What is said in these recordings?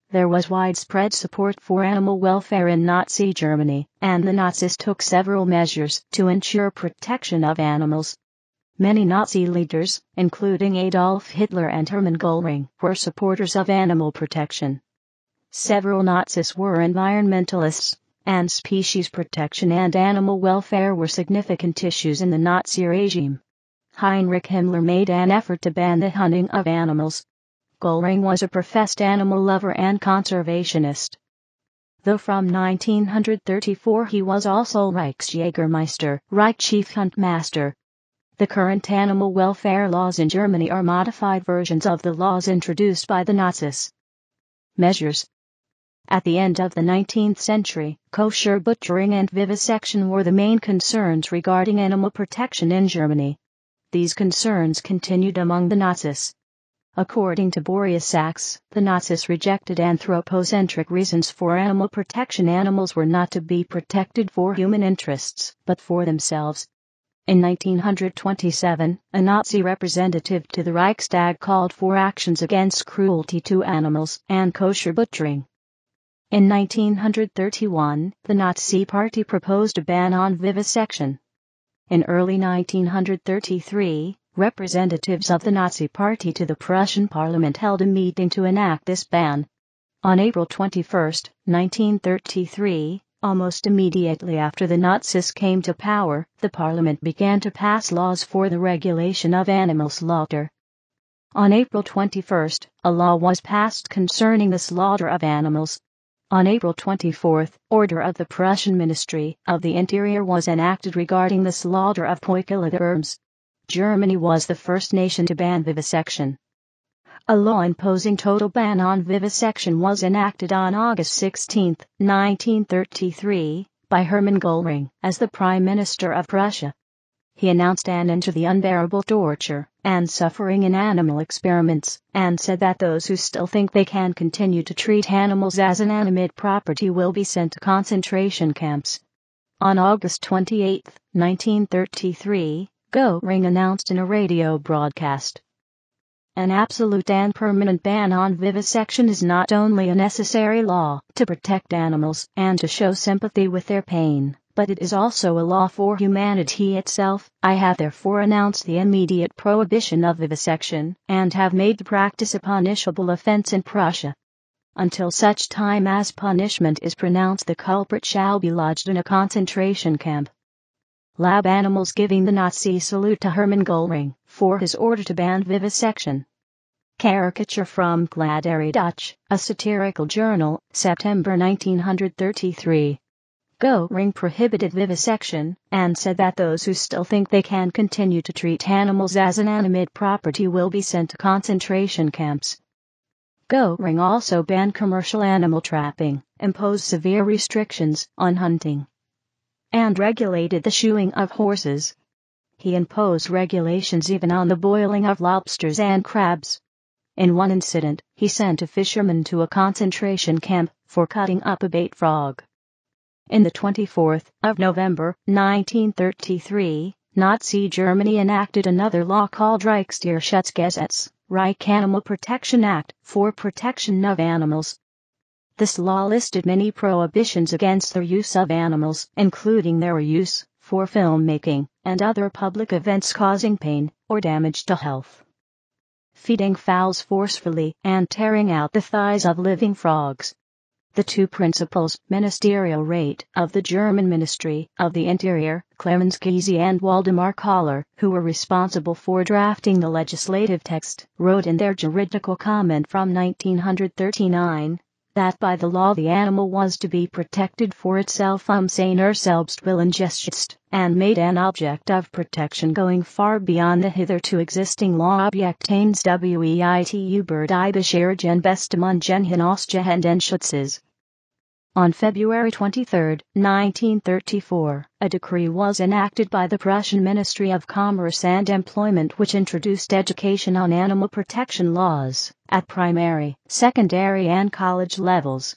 There was widespread support for animal welfare in Nazi Germany, and the Nazis took several measures to ensure protection of animals. Many Nazi leaders, including Adolf Hitler and Hermann Göring, were supporters of animal protection. Several Nazis were environmentalists, and species protection and animal welfare were significant issues in the Nazi regime. Heinrich Himmler made an effort to ban the hunting of animals. Göring was a professed animal lover and conservationist. Though from 1934 he was also Reichsjägermeister, Reich chief Huntmaster. The current animal welfare laws in Germany are modified versions of the laws introduced by the Nazis. Measures. At the end of the 19th century, kosher butchering and vivisection were the main concerns regarding animal protection in Germany. These concerns continued among the Nazis. According to Boris Sachs, the Nazis rejected anthropocentric reasons for animal protection. Animals were not to be protected for human interests, but for themselves. In 1927, a Nazi representative to the Reichstag called for actions against cruelty to animals and kosher butchering. In 1931, the Nazi Party proposed a ban on vivisection. In early 1933, representatives of the Nazi Party to the Prussian Parliament held a meeting to enact this ban. On April 21, 1933, almost immediately after the Nazis came to power, the Parliament began to pass laws for the regulation of animal slaughter. On April 21, a law was passed concerning the slaughter of animals. On April 24, order of the Prussian Ministry of the Interior was enacted regarding the slaughter of poikiloderms. Germany was the first nation to ban vivisection. A law imposing total ban on vivisection was enacted on August 16, 1933, by Hermann Göring as the Prime Minister of Prussia. He announced an end to the unbearable torture and suffering in animal experiments, and said that those who still think they can continue to treat animals as inanimate property will be sent to concentration camps. On August 28, 1933, Göring announced in a radio broadcast, "An absolute and permanent ban on vivisection is not only a necessary law to protect animals and to show sympathy with their pain, but it is also a law for humanity itself. I have therefore announced the immediate prohibition of vivisection, and have made the practice a punishable offense in Prussia. Until such time as punishment is pronounced, the culprit shall be lodged in a concentration camp." Lab animals giving the Nazi salute to Hermann Göring for his order to ban vivisection. Caricature from Gladdery Dutch, a satirical journal, September 1933. Göring prohibited vivisection, and said that those who still think they can continue to treat animals as inanimate property will be sent to concentration camps. Göring also banned commercial animal trapping, imposed severe restrictions on hunting, and regulated the shoeing of horses. He imposed regulations even on the boiling of lobsters and crabs. In one incident, he sent a fisherman to a concentration camp for cutting up a bait frog. In the 24th of November, 1933, Nazi Germany enacted another law called Reichstierschutzgesetz, Reich Animal Protection Act, for protection of animals. This law listed many prohibitions against the use of animals, including their use for filmmaking and other public events causing pain or damage to health, feeding fowls forcefully, and tearing out the thighs of living frogs. The two principals, ministerial rate of the German Ministry of the Interior, Clemens Gysi and Waldemar Koller, who were responsible for drafting the legislative text, wrote in their juridical comment from 1939, that by the law the animal was to be protected for itself seiner Selbstwillen geschützt, and made an object of protection going far beyond the hitherto existing law objectains weit über die bisherigen Bestimmungen hinaus gehenden Schutzes. On February 23, 1934, a decree was enacted by the Prussian Ministry of Commerce and Employment which introduced education on animal protection laws at primary, secondary and college levels.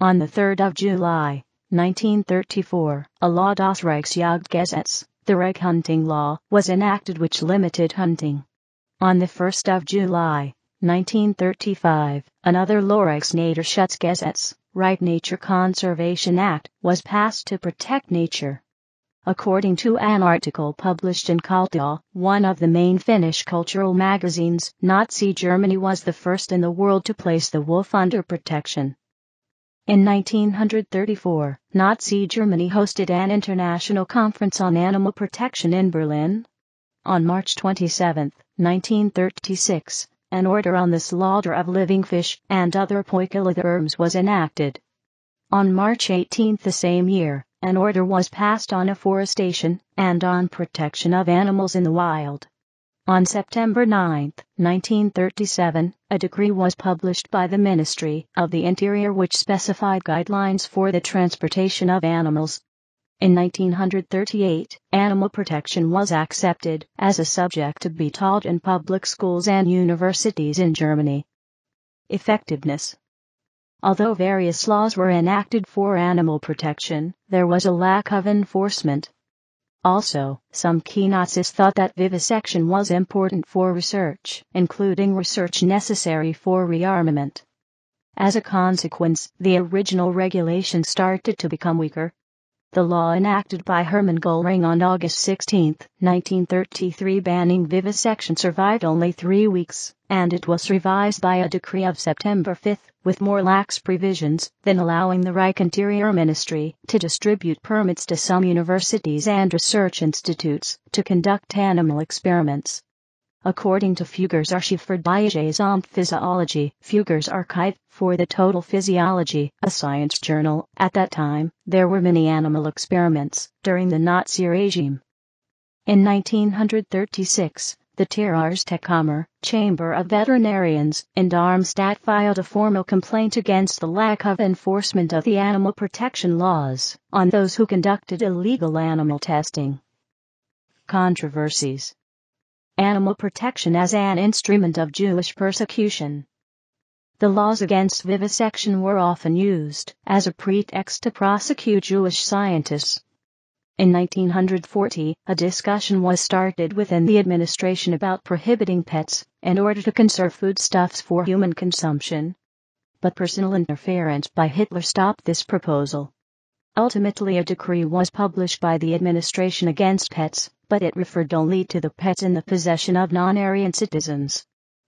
On the 3rd of July, 1934, a law das Reichsjägermeister, the Reich hunting law, was enacted which limited hunting. On the 1st of July, 1935, another Reichsnaturschutzgesetz, Reich Nature Conservation Act, was passed to protect nature. According to an article published in Kulta, one of the main Finnish cultural magazines, Nazi Germany was the first in the world to place the wolf under protection. In 1934, Nazi Germany hosted an international conference on animal protection in Berlin. On March 27, 1936, an order on the slaughter of living fish and other poikiloderms was enacted. On March 18 the same year, an order was passed on afforestation and on protection of animals in the wild. On September 9, 1937, a decree was published by the Ministry of the Interior which specified guidelines for the transportation of animals. In 1938, animal protection was accepted as a subject to be taught in public schools and universities in Germany. Effectiveness. Although various laws were enacted for animal protection, there was a lack of enforcement. Also, some key Nazis thought that vivisection was important for research, including research necessary for rearmament. As a consequence, the original regulation started to become weaker. The law enacted by Hermann Göring on August 16, 1933 banning vivisection survived only 3 weeks, and it was revised by a decree of September 5, with more lax provisions than allowing the Reich Interior Ministry to distribute permits to some universities and research institutes to conduct animal experiments. According to Fugger's Archiv für die Gesamtphysiologie, Fugger's Archive for the Total Physiology, a science journal, at that time, there were many animal experiments during the Nazi regime. In 1936, the Tierärztekammer, Chamber of Veterinarians, in Darmstadt filed a formal complaint against the lack of enforcement of the animal protection laws on those who conducted illegal animal testing. Controversies. Animal protection as an instrument of Jewish persecution. The laws against vivisection were often used as a pretext to prosecute Jewish scientists. In 1940, a discussion was started within the administration about prohibiting pets in order to conserve foodstuffs for human consumption. But personal interference by Hitler stopped this proposal. Ultimately, a decree was published by the administration against pets, but it referred only to the pets in the possession of non-Aryan citizens.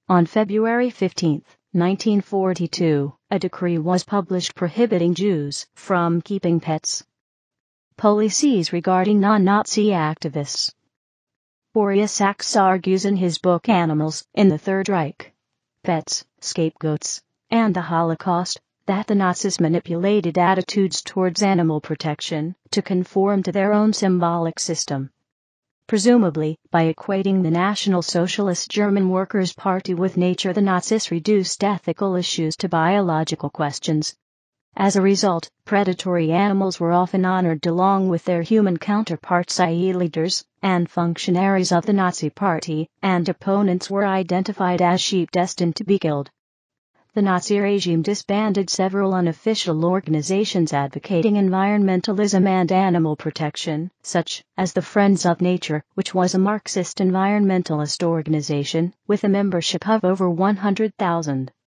On February 15, 1942, a decree was published prohibiting Jews from keeping pets. Policies regarding non-Nazi activists. Boris Sachs argues in his book Animals in the Third Reich, Pets, Scapegoats, and the Holocaust, that the Nazis manipulated attitudes towards animal protection to conform to their own symbolic system. Presumably, by equating the National Socialist German Workers' Party with nature, the Nazis reduced ethical issues to biological questions. As a result, predatory animals were often honored along with their human counterparts, i.e. leaders and functionaries of the Nazi Party, and opponents were identified as sheep destined to be killed. The Nazi regime disbanded several unofficial organizations advocating environmentalism and animal protection, such as the Friends of Nature, which was a Marxist environmentalist organization with a membership of over 100,000.